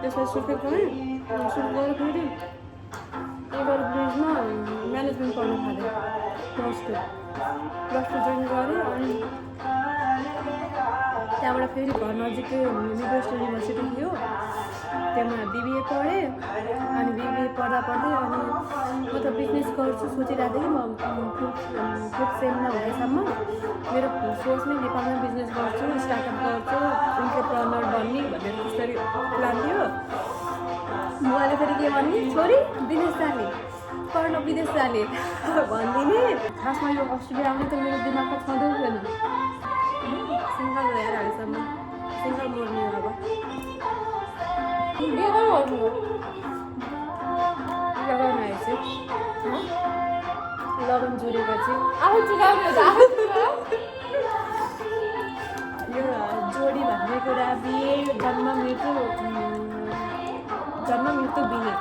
त्यसलाई सुकेको है सुट गर्दाखेरि एबर ब्रिजमा म्यानेजमेन्ट पढ्नु थालेँ प्लस टू जोइन गरेँ अनि त्यहाँबाट फेरि घर नजिकै युनिभर्सिटी युनिभर्सिटी थियो त्यहाँ बिबिए पढेँ अनि बिबिए पढ्दा पढ्दै अनि म त बिजनेस गर्छु सोचिरहेको थिएँ म फिफ्थ सेममा हुँदैसम्म मेरो सोच नै नेपालमा बिजनेस गर्छु स्टार्टअप गर्छु इन्टरप्रेनर बन्ने भन्ने त्यसरी प्लान थियो बुवाले फेरि के भन्ने छोरी विदेश जाने पढ्न विदेश जाने भनिदिने खासमा यो अस्ट्रेलिया आउने त मेरो दिमागमा छँदै थिएन सिङ्गल ल्याएर अहिलेसम्म सिङ्गल मर्ने अब बिहे गर्नु लगाउन आएछु लगन जोडेपछि यो जोडी भन्ने कुरा बिहे जन्म मृत्यु बिहे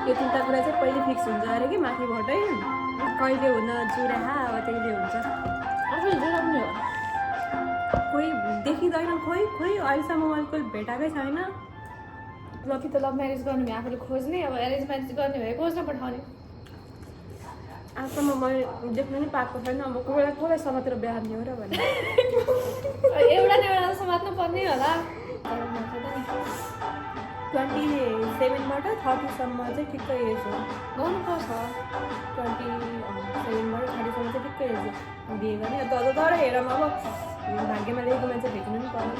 यो तिनवटा कुरा चाहिँ पहिले फिक्स हुन्छ अरे कि माथिबाटै कहिले हुन जुराहा अब त्यहिले हुन्छ आफूले जोडाउने हो कोही देखिँदैन खोइ अहिलेसम्म मैले कोही भेटाएकै छैन लकी त लभ म्यारेज गर्ने भए आफूले खोज्ने अब एरेन्ज म्यारेज गर्ने भए खोज्न पठाउने आजसम्म मैले देख्नु नै पाएको छैन अब कसलाई समातेर बिहा गर्ने हो र भने एउटा न एउटा समात्नु पर्ने होला 27बाट 30सम्म चाहिँ ठिक्कै एज हो गर्नुपर्छ 27बाट 30सम्म चाहिँ ठिक्कै एज हो बिहे गर्ने तर हेरौँ अब भाग्यमा रहेको मान्छे भेट्नु नि पर्यो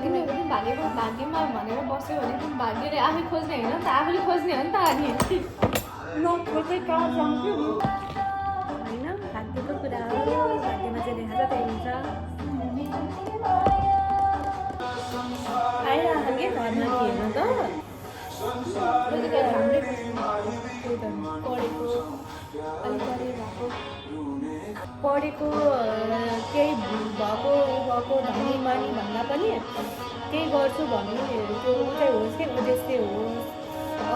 किनभने भाग्यमा भनेर बस्यो भने तिमी भाग्यले आफै खोज्ने होइन नि त आफूले खोज्ने हो नि त अनि नखोज्दै कहाँ जान्थ्यो होइन भाग्यको कुरा हो भाग्यमा चाहिँ देखाएको त्यही हुन्छ आइरहेको कि घरमा हेर्नु त पढेको केही भएको धनी मानी भन्दा पनि केही गर्छु भन्ने त्यो चाहिँ होस् कि उद्देश्य होस्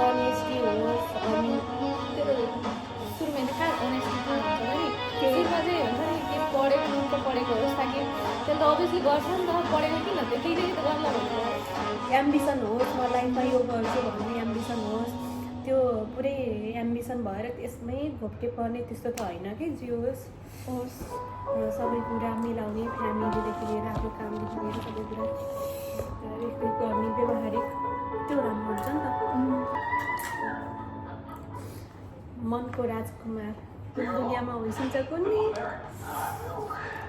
अनेस्टी होस् अनि सुरुमा त कहाँ अनेस्टी हुन्छ नि सुरुमा चाहिँ हुन्छ नि के पढेको होस् ताकि त्यसले त अभियसली गर्छ नि त पढेको किन त्यो केही त गर्ला भनेर एम्बिसन होस् म लाइफमा यो गर्छु भन्ने एम्बिसन होस् त्यो पुरै एम्बिसन भएर त्यसमै घोप्टे पर्ने त्यस्तो त होइन कि जे होस् सबै कुरा मिलाउने फ्यामिलीदेखि लिएर आफ्नो कामदेखि लिएर सबै कुरा रेखदेख गर्ने व्यवहारिक त्यो राम्रो हुन्छ नि त मनको राजकुमार दुनियाँमा होइसिन्छ कुनै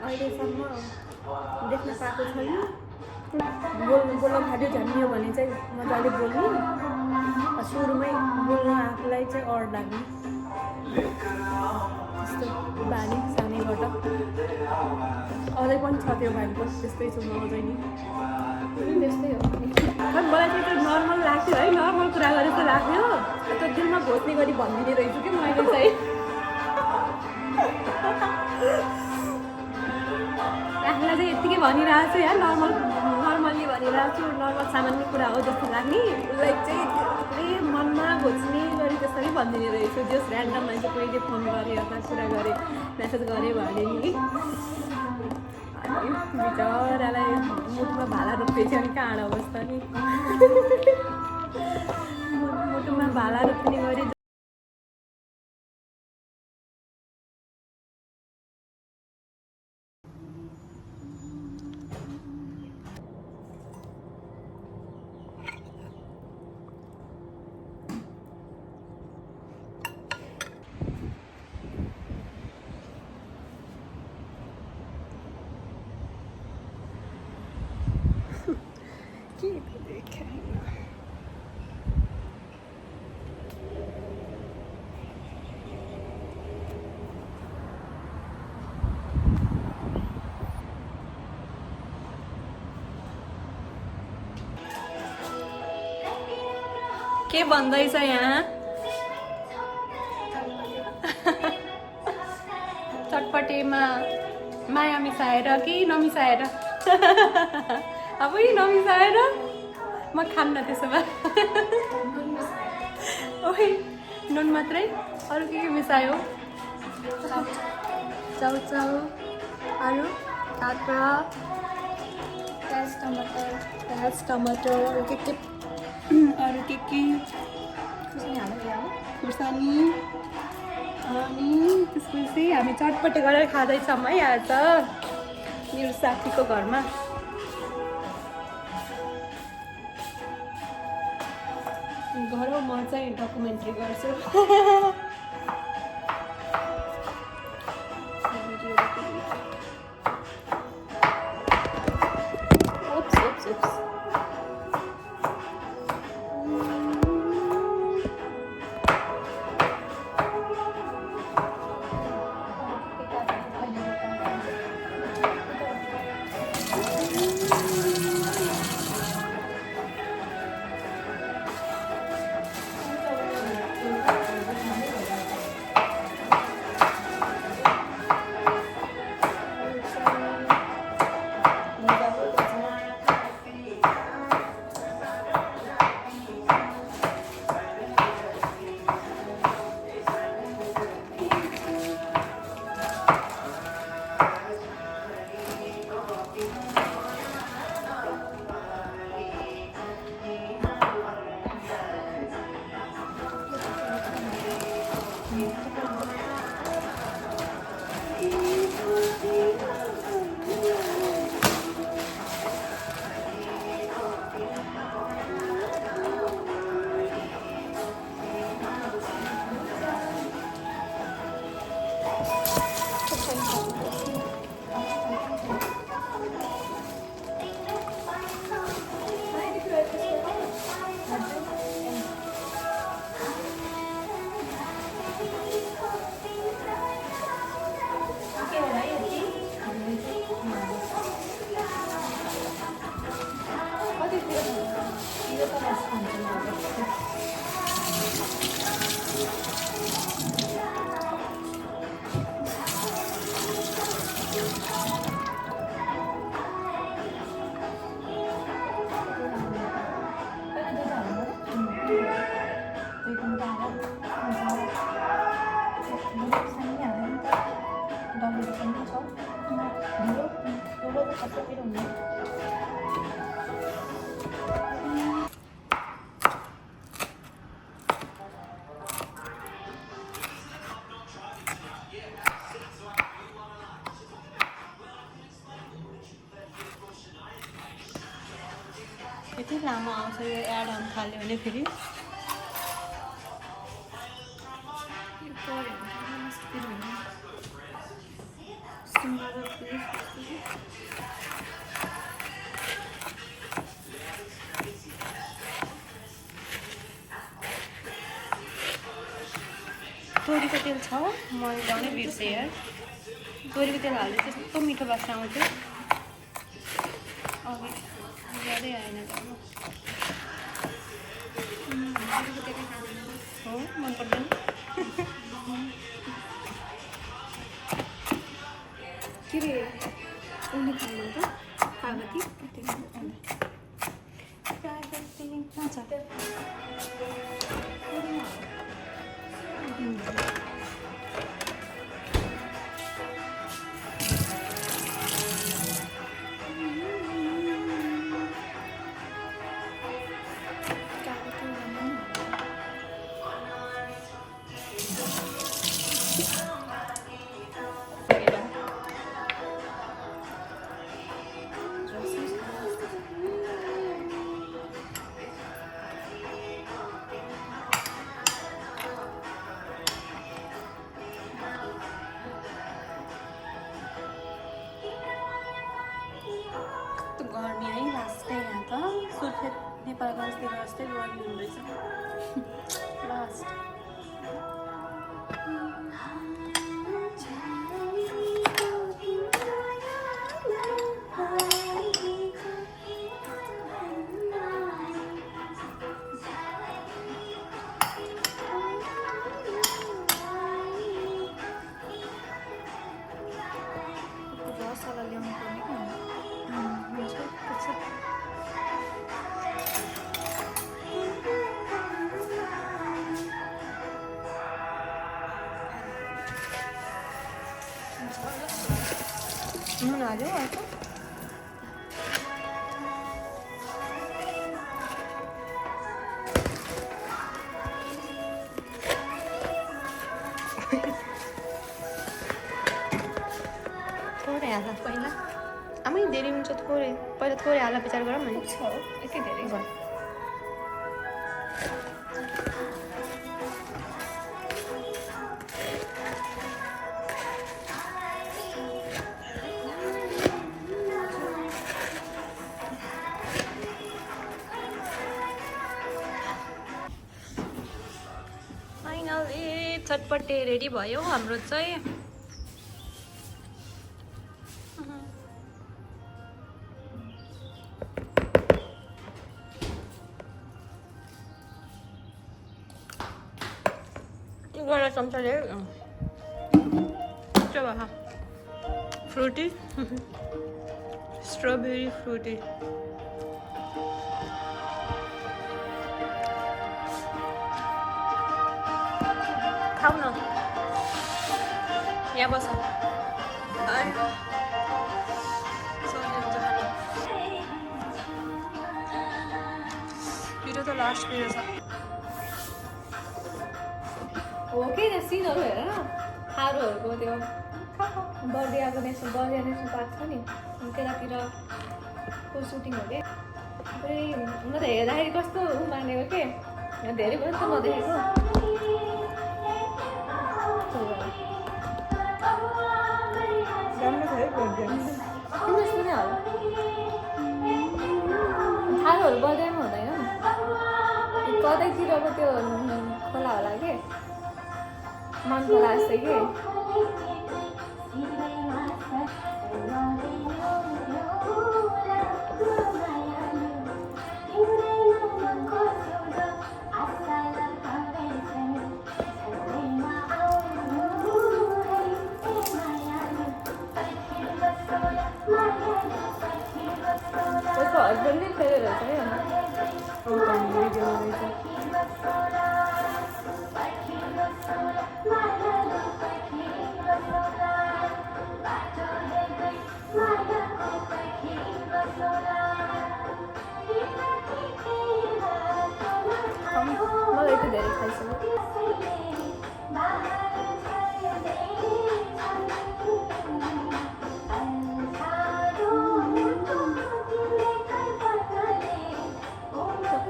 अहिलेसम्म देख्न पाएको छैन बोल्न थाल्यो झन्डियो भने चाहिँ मजाले बोल्ने सुरुमै बोल्न आफूलाई चाहिँ अड लाग्ने त्यस्तो बानी सानैबाट अझै पनि छ त्यो बानी पनि त्यस्तै छु म अझै नि त्यस्तै हो मलाई चाहिँ त्यो नर्मल लाग्थ्यो है नर्मल कुरा गरे जस्तो लाग्थ्यो त्यो दिलमा घोच्ने गरी भनिदिने रहेछु कि मैले चाहिँ आफूलाई चाहिँ यत्तिकै भनिरहेको छु या नर्मल्ली भनिरहेको छु नर्मल सामान्य कुरा हो जस्तो लाग्ने उसलाई चाहिँ पुरै मनमा घोच्ने गरी त्यसरी भनिदिने रहेछु जस ऱ्यान्डम मान्छे कोहीले फोन गरेँ अथवा कुरा गरेँ मेसेज गरेँ भने नि अनि बिचरालाई मुटुमा भाला रोपेछ अनि कहाँ अवस्था नि मुटुमा भाला रोप्ने गरी के भन्दैछ यहाँ चटपटेमा माया मिसाएर कि नमिसाएर अब नमिसाएर म खान्न त्यसो भए ओइ नुन मात्रै अरू के मिसायो चाउचाउ अरू काँक्रा प्याज टमाटर अरू के खुर्सानी अनि त्यसपछि हामी चटपटे गरेर खाँदैछौँ है आज मेरो साथीको घरमा। घर म चाहिँ डकुमेन्ट्री गर्छु। यति लामो आउँछ यो एड आउनु थाल्यो भने फेरि तोरीको तेल छ म ल्याउनै बिर्सेँ यार। तोरीको तेल हाल्दा त्यस्तो मिठो बास्ना आउँथ्यो अघि ज्यादै आएन हो मन पर्दैन। के अरे उनी खानु त कागती कहाँ छ गर्मी है लास्टै यहाँ त सुर्खेत नेपालको जस्तै जस्तै गर्मी हुँदैछ लास्ट। रसवाला ल्याउनु पर्ने नुन हाल्यो अर्को पहिला थोरै हाल्न विचार गरौँ न पुग्छ हो यति धेरै छ फाइनली चटपटे रेडी भयो हाम्रो चाहिँ गएर चम्चाले फ्रुटी स्ट्रबेरी फ्रुटी खाऊ न यहाँ बस पिरो त लास्ट पिरो छ हो कि त्यो सिनहरू हेर न थारूहरूको त्यो बर्दियाको बर्दिया नेसनल पार्क छ नि त्यतातिरको सुटिङ हो कि पुरै म त हेर्दाखेरि कस्तो मानेको के धेरै भयो नि त नदेखेको राम्रो छ है बर्दिया सुने होला थारूहरू बर्दियामा हुँदैन कतैतिरको त्यो खोला होला कि मन खोला जस्तै कि उसको हस्बेन्डले खेलेर चाहिँ मलाई त धेरै खाइसक्यो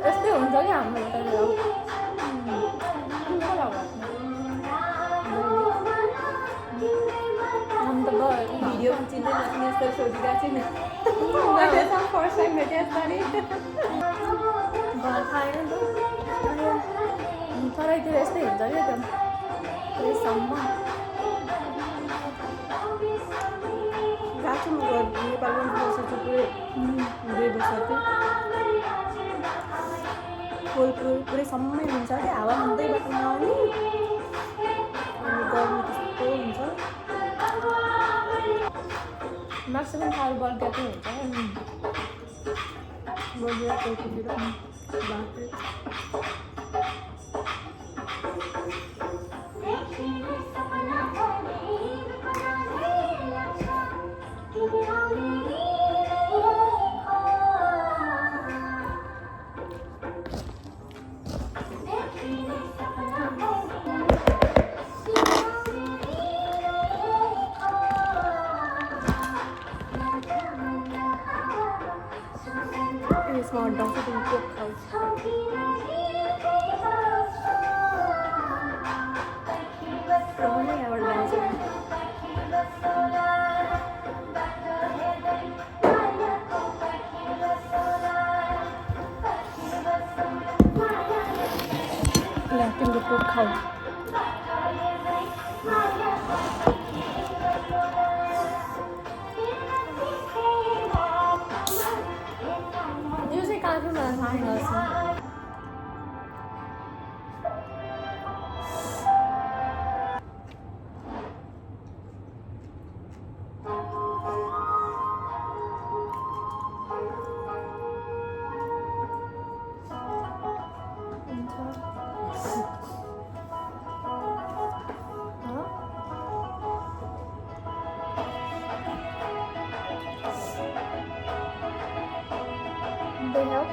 यस्तै हुन्छ कि हाम्रो भिडियो चिन्दै नचिने जस्तो सोधिरहेको छु नि फर्स्ट टाइम भेटेँ यसपालि घर खाएन नि त तराईतिर यस्तै हुन्छ क्या त्यो त्यससम्म गएको छु म नेपालमा बसेको पुरै 2 वर्ष थियो पुरै सम्मै हुन्छ क्या हावा हुँदै बाटोमा आउने अनि गर्मी त्यस्तो हुन्छ मासु पनि थारू बर्दियाकै हुन्छ बर्दिया कोहीतिर बाँके यसमा अड्डाउँछ तिमी कोक खाउँछ यहाँबाट ल्याउँछ ल्या तिम्रो कोक खाऊ यो चाहिँ काँचो मलाई थाहा छैन They help.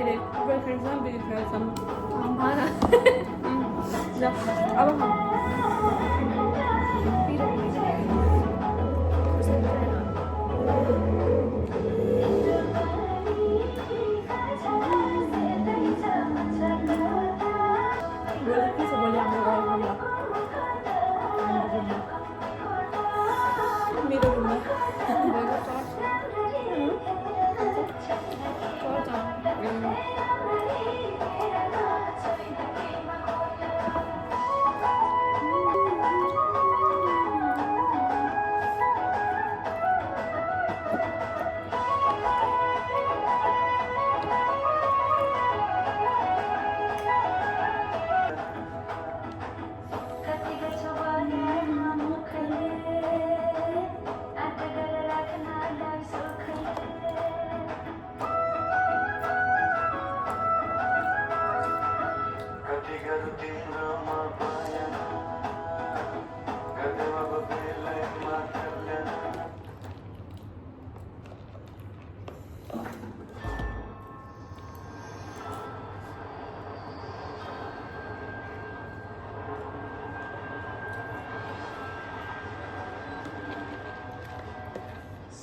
के अरे बोयफ्रेन्डसँग बिजी खेल्छौँ भन ल अब खाऊँ पिरो भोलि के छ भोलि हाम्रो घर मेरो रुममा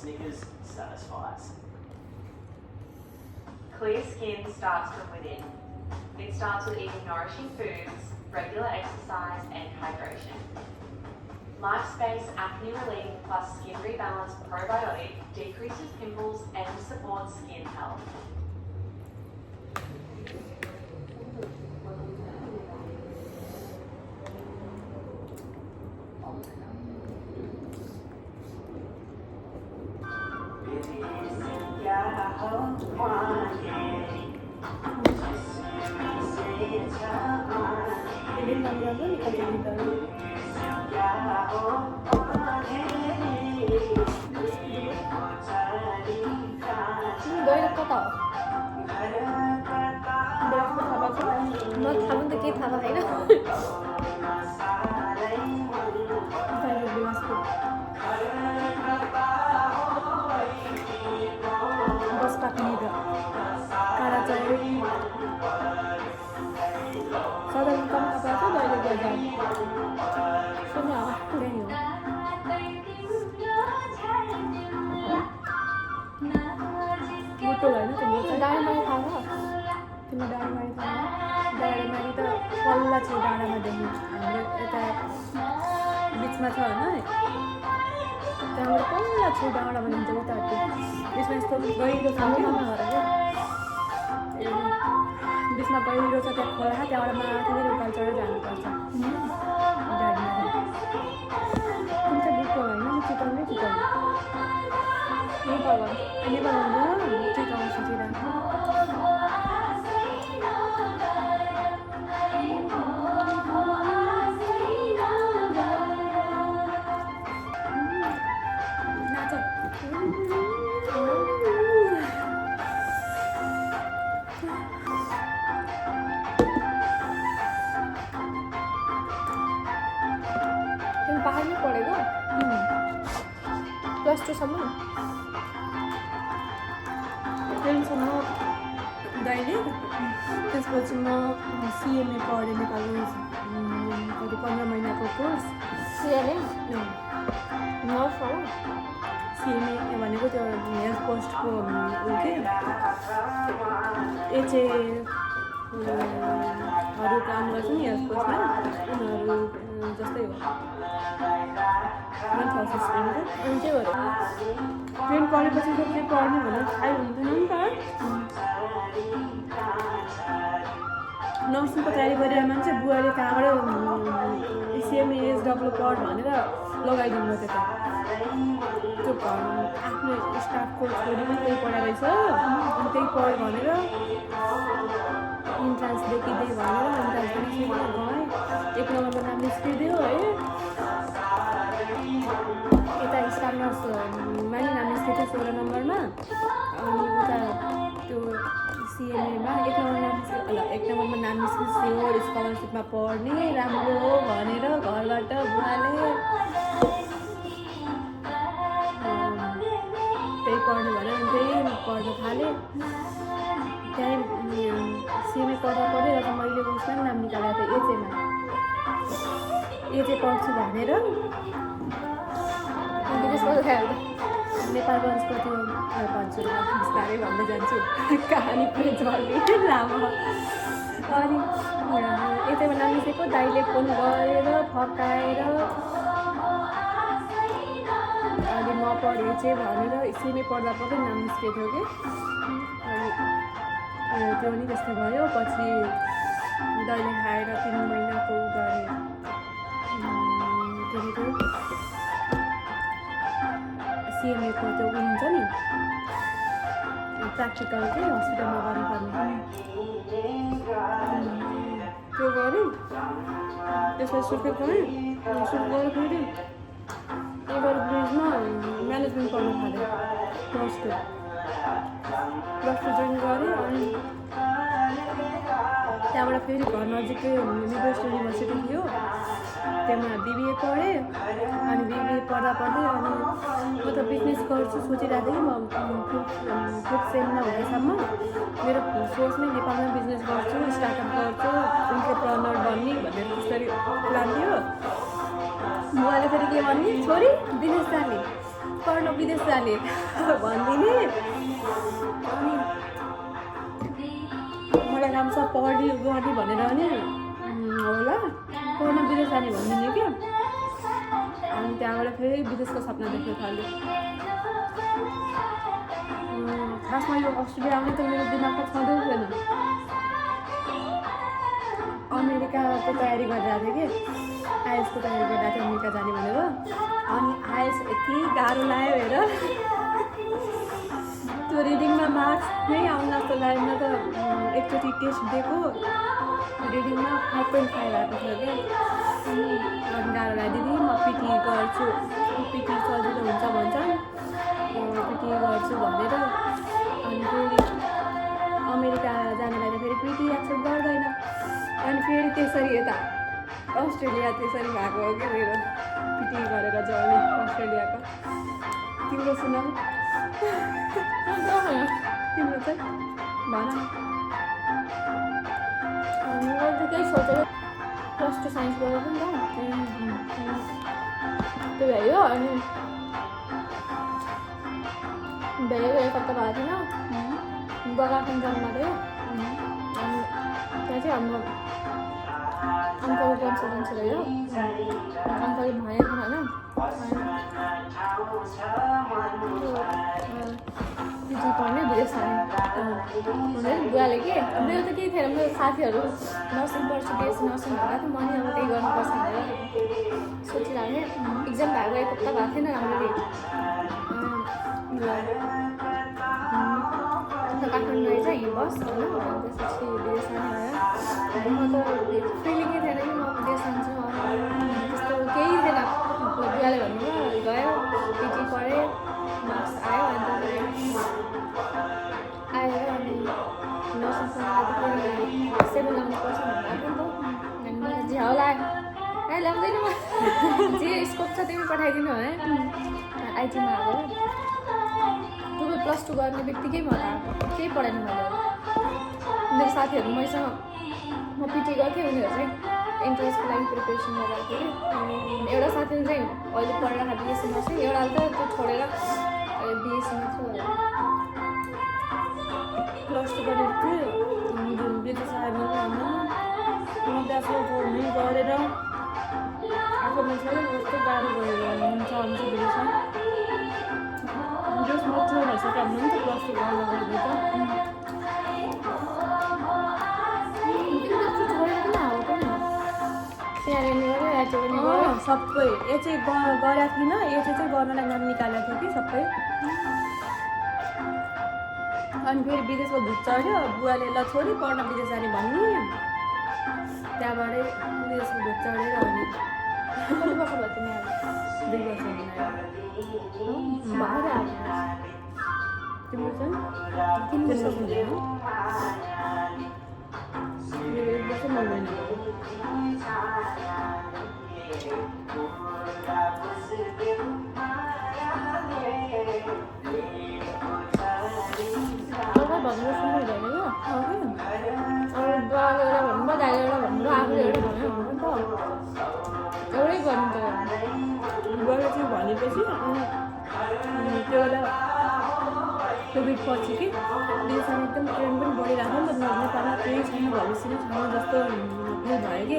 Snickers satisfies. Clear skin starts from within. It starts with eating nourishing foods, regular exercise and hydration. LifeSpace Acne Relief plus Skin Rebalance Probiotic decreases pimples and supports skin health. Ini namanya apa nih kalau kita गएर कता हो berapa apa sih? म थाहा त केही थाहा भएन Dari Bilasku. Bos pakai juga. Karena saya kalau income apa dari belajar. Semua kurang ya. Betul lah ini ternyata. डाँडा मैले थाहा छ तिमी डाँडामाडी थाहा डाँडामाडी त पल्ला छ डाँडामादेखि हाम्रो यता बिचमा छ होइन त्यहाँबाट पल्ला छ डाँडा भनिन्छ उता बिचमा यस्तो गहिरो छ कि बिचमा गहिरो छ त्यहाँ खोला त्यहाँबाट माथि उकालो चढेर जानुपर्छ डाँडामाडी कुन चाहिँ बुटको होइन चितवनकै चितवन नेपाल भन्नु चितवन सोचिरहेको तिमी पाहाडमै पढेको +2 सम्म टेनसम्म दैनिक त्यसपछि म सिएमए पढेँ नेपालको कति 15 महिनाको कोर्स सिएलएम नर्स हो सिएमए भनेको त्यो हेल्थ पोस्टको ऊ के एचएहरू काम गर्छ नि हेल्थ पोस्टमा उनीहरू जस्तै हो हेल्थ असिस्टेन्ट अनि चाहिँ हो ट्रेन पढेपछि त के पढ्ने भनेर थाहै हुन्थेन नि त नर्सिङको तयारी गरेर मान्छे बुवाले कहाँबाट सिएमए एसडब्ल्यू पढ भनेर लगाइदिनु भयो त्यता त्यो आफ्नो स्टाफको छोरी पनि त्यही पढाइ रहेछ अनि त्यही पढ भनेर इन्ट्रान्स देखिदिएँ भनेर इन्ट्रान्स देखिदिएँ गएँ 1 नम्बरमा नाम निस्किदियो है यता स्टाफ नर्समा नि नाम निस्किएको थियो 16 नम्बरमा अनि उता त्यो सिएमएमा 1 नम्बरमा नाम निस्कियो स्कलरसिपमा पढ्ने राम्रो हो भनेर घरबाट बुवाले त्यही पढ्ने भनेर त्यही पढ्न थालेँ। त्यहीँ सिएमए पढ्दा पढ्दै र मैले उसमा नाम निकालेको थिएँ एचएमा। एचए पढ्छु भनेर विदेशमा खायो नेपालगञ्जको त्यो भन्छु बिस्तारै भन्दै जान्छु कहानी पनि झर्ने लामो। अनि यतैमा नाम निस्केको दाइले फोन गरेर फकाएर अनि नपढे चाहिँ भनेर सिएमए पढ्दा पढ्दै नाम निस्केको थियो कि अनि त्यो नि त्यस्तो भयो। पछि दाइले खाएर 3 महिनाको गरेँ के अरे सिएमएको त्यो उयो हुन्छ नि प्र्याक्टिकल चाहिँ हस्पिटलमा गर्नुपर्ने त्यो गरेँ। त्यसपछि सुर्खेत गएँ। सुट गरेर फेरि एबर ब्रिजमा म्यानेजमेन्ट पढ्नु थालेँ प्लस टू जोइन गरेँ। अनि त्यहाँबाट फेरि घर नजिकै मिडवेस्ट युनिभर्सिटी थियो त्यहाँ बिबिए पढेँ। अनि बिबिए पढ्दा पढ्दै अनि म त बिजनेस गर्छु सोचिरहेको थिएँ कि म फिफ्थ सेममा हुँदैसम्म मेरो सोच नै नेपालमा बिजनेस गर्छु स्टार्टअप गर्छु इन्टरप्रेनर बन्ने भनेर त्यसरी प्लान थियो। बुवाले फेरि के भन्ने छोरी विदेश जाने पढ्न विदेश जाने भनिदिने। अनि मलाई राम्रोसँग पढ्ने गर्ने भनेर नि होला पढ्न विदेश जाने भनिदिने क्या। अनि त्यहाँबाट फेरि विदेशको सपना देख्न थाल्यो। खासमा यो अस्ट्रेलिया आउने त मेरो दिमागमा छँदै थिएन। अमेरिकाको तयारी गरिरहेको थिएँ कि आइएसको तयारी गरिरहेको थिएँ अमेरिका जाने भनेर। अनि आइएस यति गाह्रो लाग्यो हेर त्यो रिडिङमा मार्क्स नै आउन जस्तो लाग्यो। म त एकचोटि टेस्ट दिएको रिडिङमा 5.5 आएको थियो क्या। अनि गाह्रो लाग्यो दिदी म पिटी गर्छु पिटी सजिलो हुन्छ भन्छन् पिटी गर्छु भनेर। अनि फेरि अमेरिका जानलाई त फेरि पिटी एक्सेप्ट गर्दैन। अनि फेरि त्यसरी यता अस्ट्रेलिया त्यसरी भएको हो कि मेरो पिटी गरेर जर्नी अस्ट्रेलियाको। तिम्रो सुनाऊ तिम्रो चाहिँ भन। मैले त केही सोचेको प्लस टू साइन्स गरेको नि त त्यो भयो। अनि भ्याएको एक हप्ता भएको थिएन बगान जानु थियो। अनि त्यहाँ चाहिँ हाम्रो अङ्कल कन्सल्टेन्सी रह्यो अङ्कल भनेको थिएन होइन। पिजी पढ्ने विदेश जाने भनेर बुवाले के मेरो त केही थिएन। मेरो साथीहरू नर्सिङ पढ्छु बिएससी नर्सिङ भन्दा त मैले अब त्यही गर्नुपर्छ भनेर सोचिरहेको थिएँ। इक्जाम भएको एक हप्ता भएको थिएन राम्ररी। अन्त काठमाडौँ चाहिँ हिँड बस होइन त्यसपछि विदेश जाने भयो। म त फिलिङै थिएन कि म विदेश जान्छु त्यस्तो केही थिएन। बुवाले भन्नुभयो गयो पिजी पढेँ मार्क्स आयो। अन्त आएर अनि नर्सिङ 7 ल्याउनुपर्छ भन्दा पनि त अनि मलाई झ्याउ लाग्यो ए ल्याउँदैन म जे स्कोप छ तिमी पठाइदिनु है आइटीमा आएको। तपाईँ प्लस टू गर्ने बित्तिकै मलाई केही पढाएन मैले। मेरो साथीहरू मैसँग म पिटी गर्थेँ उनीहरू चाहिँ इन्ट्रेन्सको लागि प्रिपेरेसन गरेको थियो कि। एउटा साथीले चाहिँ अहिले पढेर बिएससी नर्सिङ एउटाले त त्यो छोडेर बिएससीमा छु। प्लस टू गरेको थिएँ विदेश आयो भने म ब्याचलर पढ्ने गरेर आएको मान्छेले कस्तो गाह्रो गरेर हुन्छ विदेशमा जस मात्र भइसक्यो भने त प्लस टू गर्न गर्दै त सबै एचए गरेको थिइनँ। एचए चाहिँ गर्नलाई नाम निकालेको थियो कि सबै। अनि फेरि विदेशको भुत चढ्यो बुवाले ल छोरी पढ्न विदेश जाने भन्ने त्यहाँबाटै विदेशको भुत चढेर अनि 2 वर्ष भयो तिमी अब 2 वर्ष हुन भयो। तिम्रो चाहिँ 3 वर्ष भयो। मेरो 1 वर्ष 9 महिना कोभिडपछि कि विदेशमा एकदम ट्रेन्ड पनि बढिरहेको नि त नेपालमा केही छैन भविष्य नै छैन जस्तो फिल भयो कि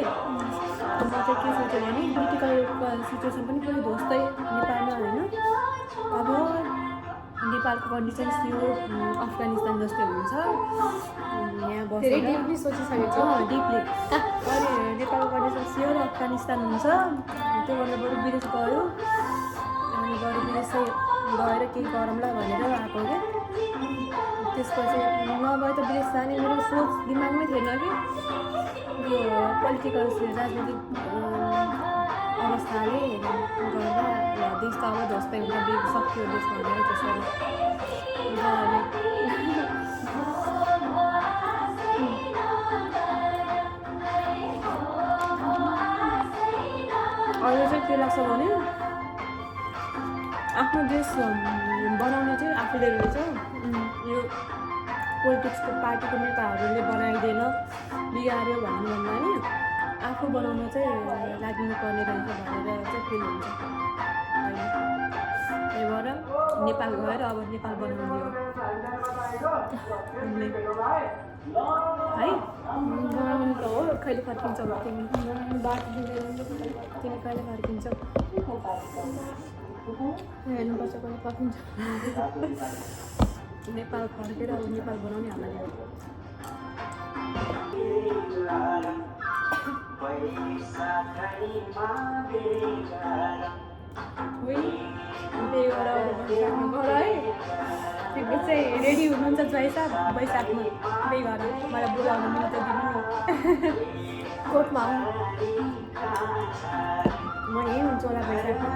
म चाहिँ के सोचेँ भने क्रिटिकल सिचुएसन पनि पुरै ध्वस्तै नेपालमा होइन अब नेपालको कन्डिसन्स यो अफगानिस्तान जस्तै हुन्छ यहाँ धेरै बसेर डिपली सोचिसकेको छु डिपली अनि नेपालको कन्डिसन्स यो अफगानिस्तान हुन्छ त्यो गर्दा बरु विदेश गयो अनि बरु विदेशै गएर केही गरौँला भनेर आएको क्या त्यसपछि नभए त विदेश जाने मेरो सोच दिमागमै थिएन कि यो पोलिटिकल राजनीतिक अवस्थाले गर्दा देश त अब ध्वस्तै हुन्छ सक्यो देश भनेर त्यसरी अरू चाहिँ के लाग्छ भने आफ्नो देश बनाउने चाहिँ आफूले रहेछ यो पोलिटिक्सको पार्टीको नेताहरूले बनाइदिएन बिगार्यो भन्नुभन्दा नि आफू बनाउन चाहिँ लाग्नुपर्ने रहेछ भनेर चाहिँ फिल हुन्छ त्यही भएर नेपाल गएर अब नेपाल बनाउने हो है बनाउनु त हो कहिले फर्किन्छौ तिमी बाटो दिँदैन तिमी कहिले फर्किन्छौ हेर्नुपर्छ कहिले फर्किन्छ नेपाल फर्केर अब नेपाल बनाउने हामीलाई त्यही भएर है त्यो चाहिँ रेडी हुनुहुन्छ वैशाखमा त्यही भएर मलाई बोलाउनु मिल्छ दिनु नि कोर्टमा म यहीँ हुन्छु होला वैशाखमा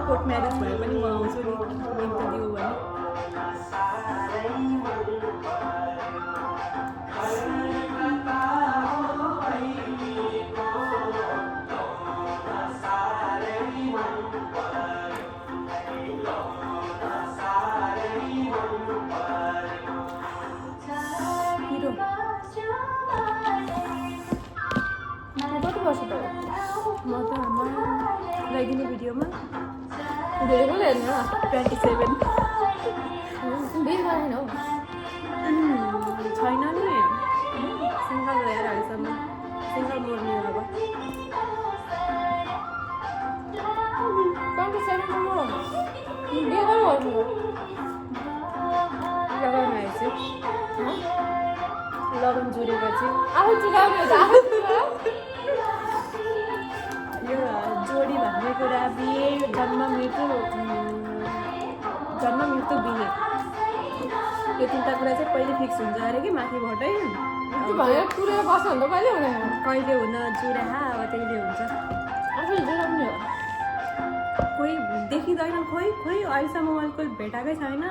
कोर्ट म्यारेज भए पनि म आउँछु नि मिल्छ दियो भने कति वर्ष भयो म त आमा ल्याइदिने भिडियोमा धेरै पनि हेर्नु 27 बिहे गरेन हौ छैन नि सिङ्गल भएर अहिलेसम्म सिङ्गल मर्ने अब 27 सम्म बिहे गर्नु लगाउनु आएछु लगन जोडेपछि आफू चुकाउने हो त आफू चुकाऊ यो जोडी भन्ने कुरा बिहे जन्म मृत्यु बिहे यो तिनवटा कुरा चाहिँ पहिले फिक्स हुन्छ अरे कि माथिबाटै त्यो भनेर कुरेर बस्यो भने त कहिले हुँदैन कहिले हुन जुरा अब त्यहिले हुन्छ आफूले जोगाउने हो कोही देखिँदैन खोइ अहिलेसम्म मैले कोही भेटाएकै छैन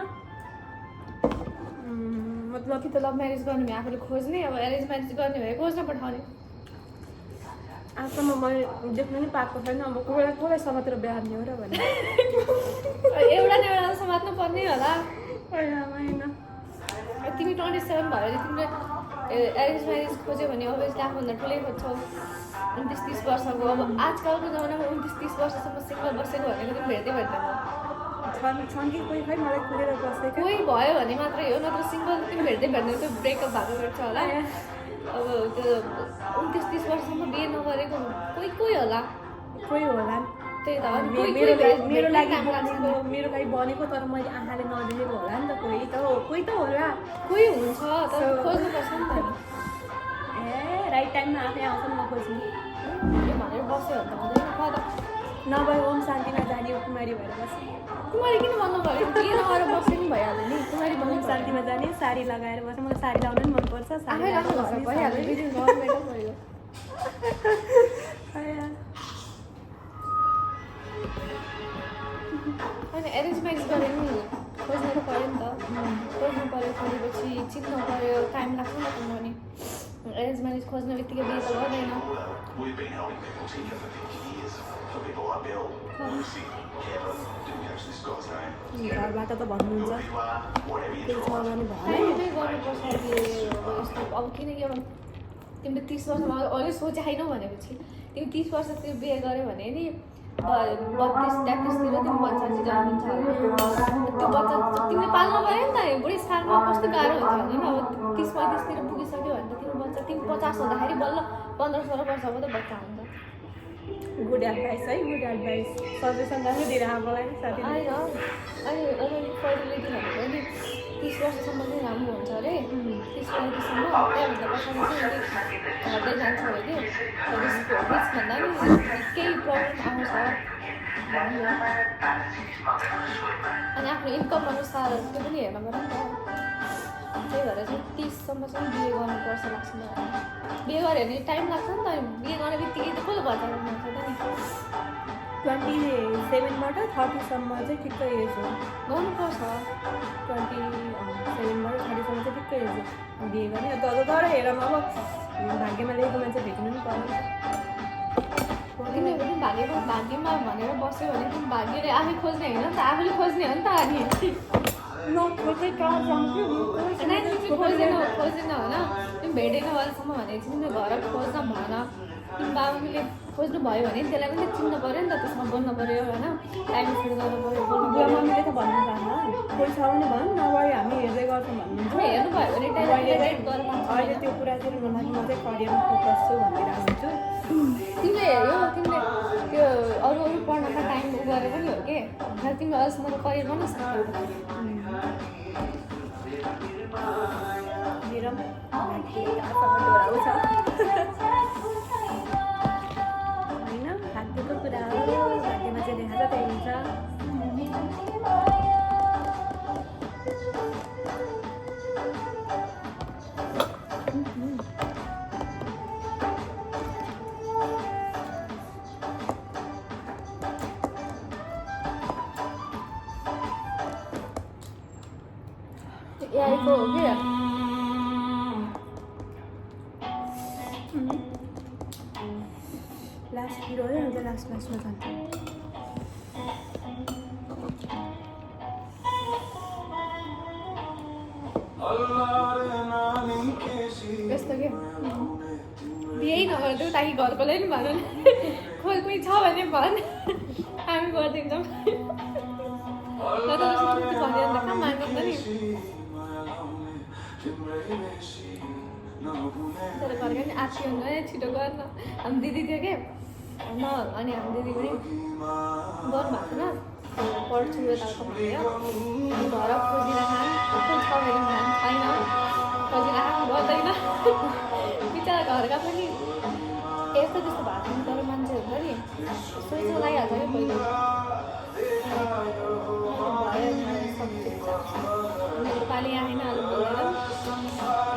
मतलब कि त लभ म्यारेज गर्ने भए आफूले खोज्ने अब एरेन्ज म्यारेज गर्ने भए खोज्न पठाउने आजसम्म मैले देख्नु नि पाएको छैन अब कसलाई समातेर बिहा गर्ने हो र भने एउटा न एउटा समात्नु पर्ने होला होइन तिमी 27 भयो तिमीले एरेन्ज म्यारेज खोज्यो भने अभियसली आफूभन्दा ठुलै खोज्छौ 29-30 वर्षको अब आजकलको जमानामा 29-30 वर्षसम्म सिङ्गल बसेको भनेको तिमी भेट्दैन छन् कि कोही खै मलाई खुलेर बसेको कोही भयो भने मात्रै हो नत्र सिङ्गल तिमी भेट्दैन त्यो ब्रेकअप भएको भेट्छ होला अब त्यो 29-30 वर्षसम्म बिहे नगरेको कोही होला कोही होला त्यही त अनि मेरो लागि बनेको तर मैले आँखाले नदेखेको होला नि त कोही त होला कोही हुन्छ तर खोज्नुपर्छ नि त ए राइट टाइममा आफै आउँछ नि म खोज्नु यो भनेर बस्यो भने त हुँदैन नभए ओम शान्तिमा जाने कुमारी भएर बस्ने कुमारी किन भन्नु पऱ्यो बिहे नगरेर बस्यो नि भइहाल्यो नि कुमारी ओम शान्तिमा जाने साडी लगाएर बस्छ मलाई साडी लाउनु पनि मनपर्छ आफै राम्रो घर भइहाल्यो बिदिन गभर्मेन्टै भयो अनि एरेन्ज म्यारेज गरेर नि खोज्नु त पऱ्यो नि त खोज्नु पऱ्यो खोजेपछि चिन्नु पऱ्यो टाइम लाग्छ नि त पनि एरेन्ज म्यारेज खोज्ने बित्तिकै बिहे त गर्दैन घरबाट त भन्नुहुन्छ केही छ भने भएन गर्नुपर्छ बिहे यस्तो अब किनकि अब तिमीले 30 वर्षमा अहिले सोचे छैनौ भनेपछि तिमी 30 वर्ष त्यो बिहे गर्यो भने नि 32-33तिर त्यो बच्चा चाहिँ जन्मिन्छ होला त्यो बच्चा तिमीले पाल्न पऱ्यो नि त बुढी सालमा कस्तो गाह्रो हुन्छ होइन अब 30-35तिर पुगिसक्यो भने त तिम्रो बच्चा 50 हुँदाखेरि बल्ल 15-16 वर्षको त बच्चा हुन्छ गुड एडभाइस है गुड एडभाइस सजेसन राम्रो दिएर आमालाई साथी होइन अनि फर्टिलिटी भनेको नि 30 वर्षसम्म चाहिँ राम्रो हुन्छ अरे 30-35सम्म त्यहाँभन्दा पछाडि चाहिँ घट्दै जान्छ अरे कि रिस्क भन्दा नि केही प्रब्लम आउँछ अनि आफ्नो इन्कम अनुसार त्यो पनि हेर्न पर्यो नि त त्यही भएर चाहिँ 30सम्म चाहिँ बिहे गर्नुपर्छ लाग्छ मलाई बिहे गऱ्यो भने टाइम लाग्छ नि त बिहे गर्ने बित्तिकै त कसले बच्चा गर्नुहुन्छ त नि 27बाट 30सम्म चाहिँ ठिक्कै एज हो गर्नुपर्छ 27बाट 30सम्म चाहिँ ठिक्कै एज हो बिहे गर्ने तर हेरौँ अब भाग्यमा लेखेको मान्छे भेट्नु पनि पर्यो तिमीले पनि भाग्यमा भनेर बस्यो भने तिमी भाग्यले आफै खोज्ने होइन नि त आफूले खोज्ने हो नि त अनि नखोज्दै कहाँ जान्छु तिमी खोज्दैन होइन तिमी भेटेन अहिलेसम्म भने चाहिँ तिमीले घर खोज्न भन तिमी बाबाले खोज्नु भयो भने त्यसलाई पनि चिन्नु पऱ्यो नि त त्यसमा बोल्नु पऱ्यो होइन टाइम स्पेन्ड गर्नु पऱ्यो बुवा मम्मीले त भन्नु भएन कोही छ भने भन् नभए हामी हेर्दै गर्छौँ भन्नुहुन्छ हेर्नु भयो भने टाइम स्पेन्ड गरेर अहिले त्यो कुरातिर नलाग्नु म चाहिँ करियरमा फोकस छु भनिरहेको हुन्छु तिमीले त्यो अरू पढ्नमा टाइम गरेर पनि हो कि तिमीले अहिलेसम्म त करियर बनाउनु सक्छौ हेरौँ होइन भाग्यको कुरा हो भाग्यमा चाहिँ देखा त त्यही हुन्छ एआईको हो कि लास्ट हिरो हो अन्त लास्टमा जान्छ यस्तो के बिहे नगर्दै ताकि घरकोलाई नि भन कोही छ भने भन् हामी गरिदिन्छौँ ल त जस्तो भन्यो भने त कहाँ माग्दैन नि तर घरका नि आत्ती हुनु है छिटो गर्न हामी दिदी थियो के अनि हाम्रो दिदी पनि गर्नुभएको थिएन पढ्छु यताको भन्यो अनि घर खोजिरहेको को छ भने छैन खोजिरहेको गर्दैन बिचरा घरका पनि यस्तो त्यस्तो भएको नि तर मान्छेहरू पनि सोच्नु लागिहाल्छ क्या पहिले नेपाली आएन अरू बोलेर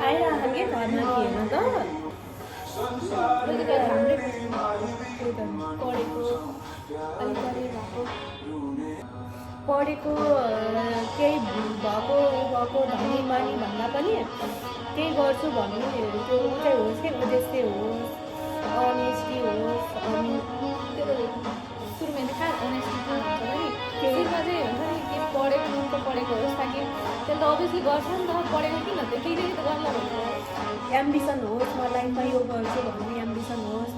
आइरहेको कि घरमा हेर्न त त्यतिखेर हाम्रै पढेको अलिक भएको पढेको केही भएको धनी मानी भन्दा पनि केही गर्छु भन्ने त्यो चाहिँ होस् कि उद्देश्य होस् अनेस्टी होस् अनि त्यो सुरुमा त कहाँ अनेस्टी कहाँ हुन्छ नि त्यसमा चाहिँ हुन्छ नि के पढेको होस् ताकि त्यसले त अभियसली गर्छ नि त पढेको किन त केही त गर्ला भन्छ एम्बिसन होस् म लाइफमा यो गर्छु भन्ने एम्बिसन होस्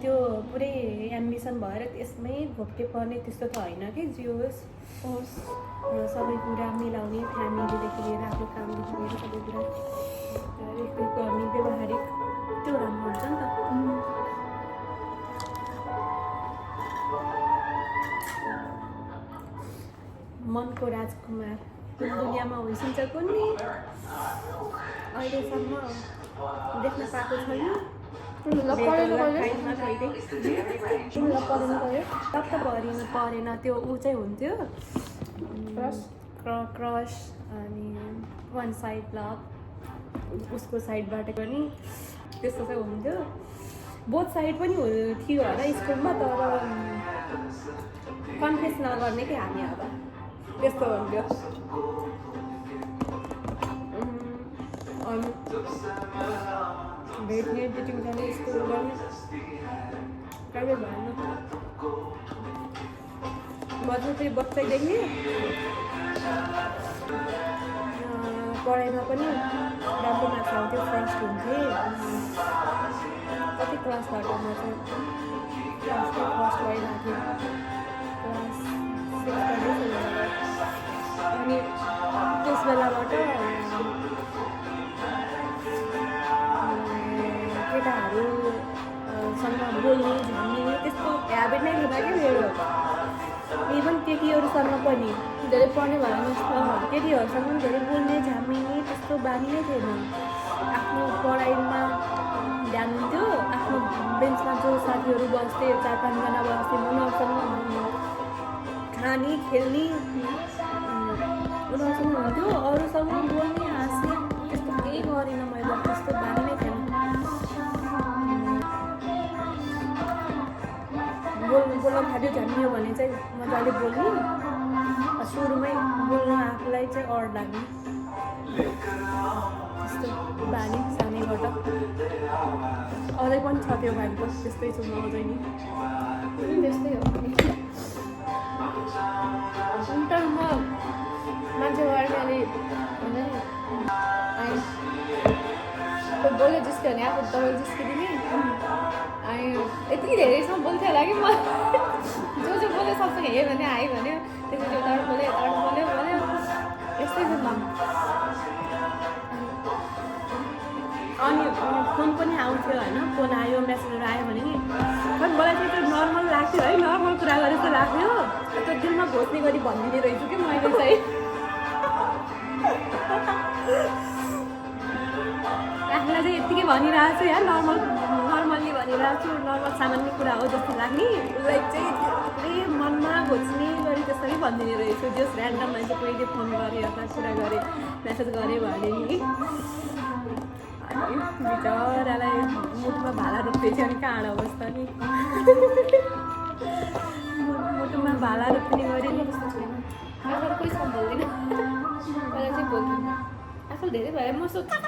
त्यो पुरै एम्बिसन भएर त्यसमै घोप्टे पर्ने त्यस्तो त होइन कि जे होस् सबै कुरा मिलाउने फ्यामिलीदेखि लिएर आफ्नो कामदेखि लिएर सबै कुरा गर्ने व्यवहारिक त्यो राम्रो हुन्छ नि त मनको राजकुमार दुनियाँमा होइसिन्छ कुनै अहिलेसम्म देख्न पाएको छैन टक्क परेन त्यो ऊ चाहिँ हुन्थ्यो क्रस अनि वान साइड लभ उसको साइडबाट पनि त्यस्तो चाहिँ हुन्थ्यो बोथ साइड पनि थियो होला स्कुलमा तर कन्फेस नगर्ने कि हामी अब त्यस्तो हुन्थ्यो अनि भेट्ने डेटिङ जाने स्कुल गर्ने कहिले भएन म चाहिँ बच्चैदेखि पढाइमा पनि राम्रो मार्क्स आउँथ्यो फर्स्ट हुन्थेँ कति क्लासबाट म चाहिँ फर्स्ट भइरहेको थिएँ क्लास 6 पढ्दैछु अनि त्यस बेलाबाट केटाहरूसँग बोल्ने झन्डिने त्यस्तो ह्याबिट नै थिएन कि मेरो इभन केटीहरूसँग पनि धेरै पढ्ने भएर केटीहरूसँग पनि धेरै बोल्ने झामिने त्यस्तो बानी नै थिएन आफ्नो पढाइमा ध्यान हुन्थ्यो आफ्नो बेन्चमा जो साथीहरू बस्थे 4-5जना बस्थे उनीहरूसँग खाने खेल्ने उनीहरूसँग हुन्थ्यो अरूसँग बोल्ने हाँस्ने त्यस्तो केही गरिनँ मैले त्यस्तो बानी नै थिएन बोल्न थाल्यो झन्डियो भने चाहिँ मजाले बोल्ने सुरुमै बोल्न आफूलाई चाहिँ अड लाग्ने त्यस्तो बानी सानैबाट अझै पनि छ त्यो बानी पनि त्यस्तै छु म अझै नि त्यस्तै हो तर म मान्छे भएर अलि हुन्छ नि बोल्यो जिस्क्यो भने आफू डबल जिस्किदिने अनि यति धेरैसम्म बोल्थ्यो होला कि म जो बोल्यो सबसँग हेऱ्यो भने आयो भन्यो त्यसपछि यताबाट बोल्यो यस्तै छ म अनि फोन पनि आउँथ्यो होइन फोन आयो मेसेजहरू आयो भने नि मलाई चाहिँ त्यो नर्मल लाग्थ्यो है नर्मल कुरा गरेको लाग्थ्यो त्यो दिलमा घोच्ने गरी भनिदिने रहेछु कि मैले चाहिँ आफूलाई चाहिँ यत्तिकै भनिरहेको छु या नर्मल्ली भनिरहेको छु नर्मल सामान्य कुरा हो जस्तो लाग्ने उसलाई चाहिँ पुरै मनमा घोच्ने गरी त्यसरी भनिदिने रहेछु जस ऱ्यान्डम मान्छे कहिले फोन गरेँ अथवा कुरा गरेँ मेसेज गरेँ भने नि बिचरालाई मुटुमा भाला रोप्दैछ नि कहाँ अवस्था नि मुटुमा भाला रोप्ने गरी नि त्यस्तो छैन आफूलाई कोहीसँग बोल्दैन पहिला चाहिँ बोल्दैन आफू धेरै भएर म सोध्छु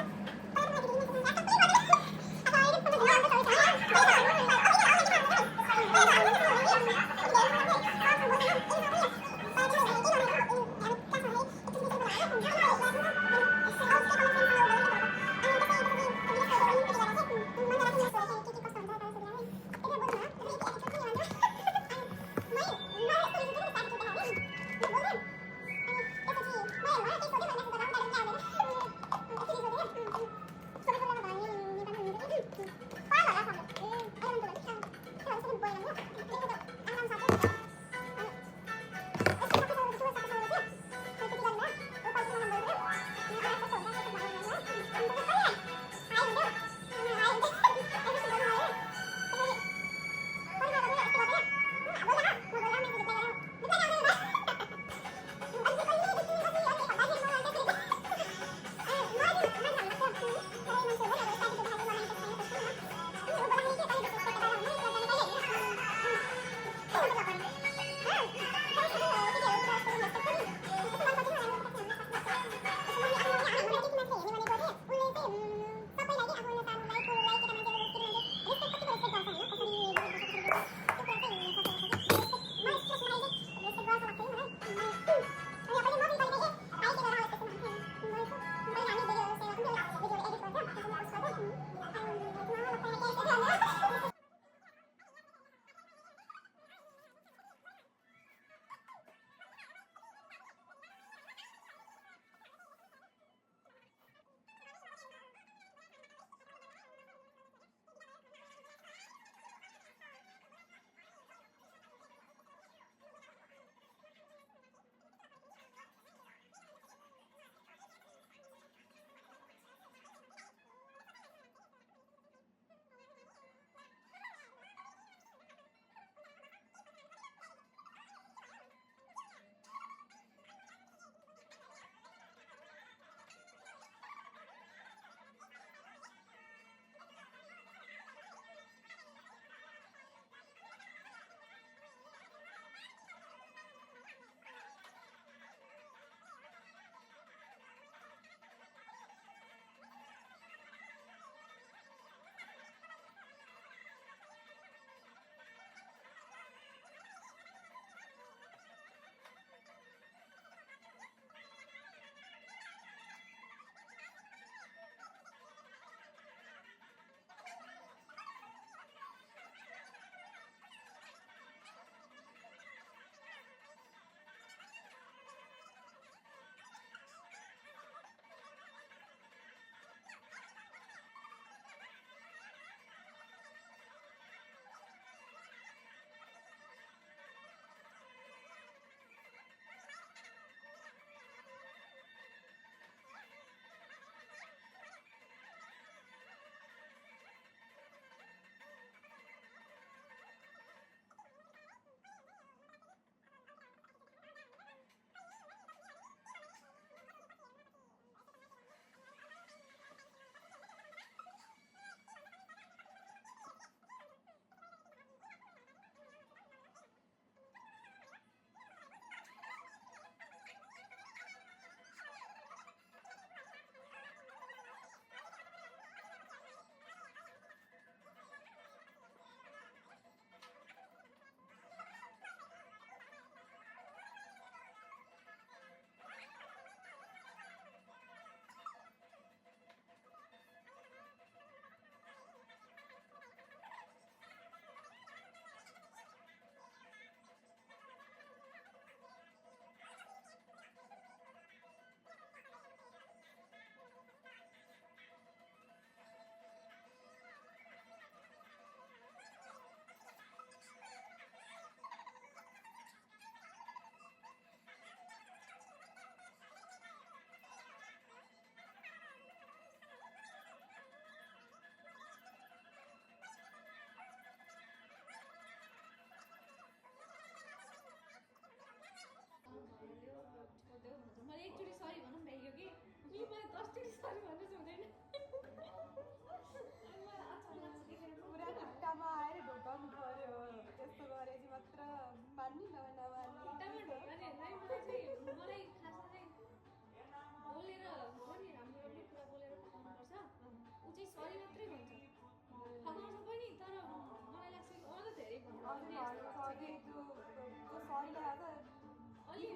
अलि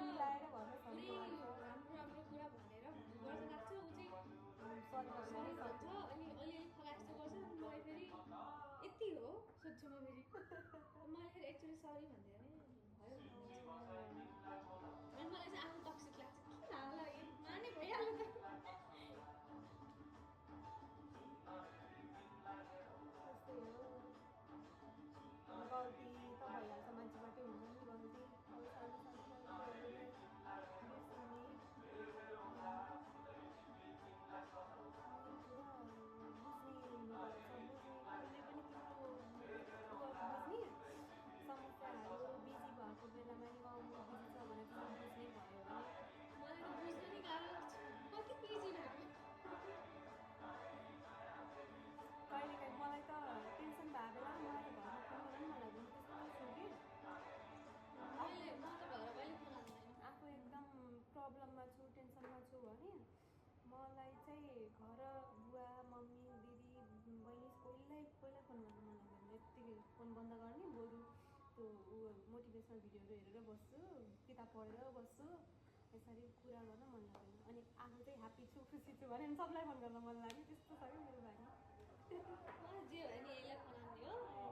मिलाएर भन्न पुरै राम्रो राम्रो कुरा भनेर गर्छ लाग्छ ऊ चाहिँ सरी भन्छ अनि अलिअलि फगा जस्तो गर्छ अनि मलाई फेरि यति हो सोध्छु म फेरि मलाई फेरि एक्चुली सरी भन्दियो भने भयो अनि मलाई चाहिँ आफू टक्सिक लाग्छ किन होला यो माने भइहाल्यो त त्यस्तै हो गल्ती त भइहाल्छ मान्छेबाटै हुन्छ नि गल्ती अब सानो बुझ्ने समस्याहरू बिजी भएको बेलामा नि बिजी छ भने बुझ्नै भयो मलाई त बुझ्नु नि गाह्रो छ कति बिजी भएको कहिलेकाहीँ मलाई त टेन्सन भएको बेला मलाई त घरमा फोन गर्न मलाई त्यस्तो छु कि म त घर कहिले फोन हाल्दैन आफू एकदम प्रब्लममा छु टेन्सनमा छु भने मलाई चाहिँ घर बुवा मम्मी दिदी बहिनी पहिला फोन गर्नु मन लाग्दैन यत्तिकै फोन बन्द गर्ने बरु त्यो मोटिभेसनल भिडियोहरू हेरेर बस्छु किताब पढेर बस्छु यसरी कुरा गर्न मन लाग्दैन अनि आफू चाहिँ ह्याप्पी छु खुसी छु भने सबलाई फोन गर्न मन लाग्यो त्यस्तो छ क्या मेरो बानी जे भयो नि यसलाई फोन हान्ने हो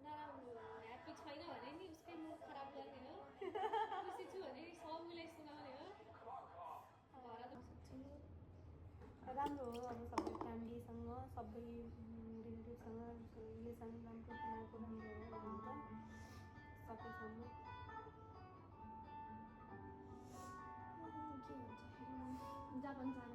नराम्रो ह्याप्पी छैन भने नि उसकै मुड खराब गर्ने हो खुसी छु भने सब मिलाई सुनाउने हो घर त सक्छु राम्रो हो अब सबै फ्यामिलीसँग सबै रिलेटिभसँग रिलेसन राम्रो बनाएको राम्रो हो अन्त सबैसँग के भन्छ जापान जाने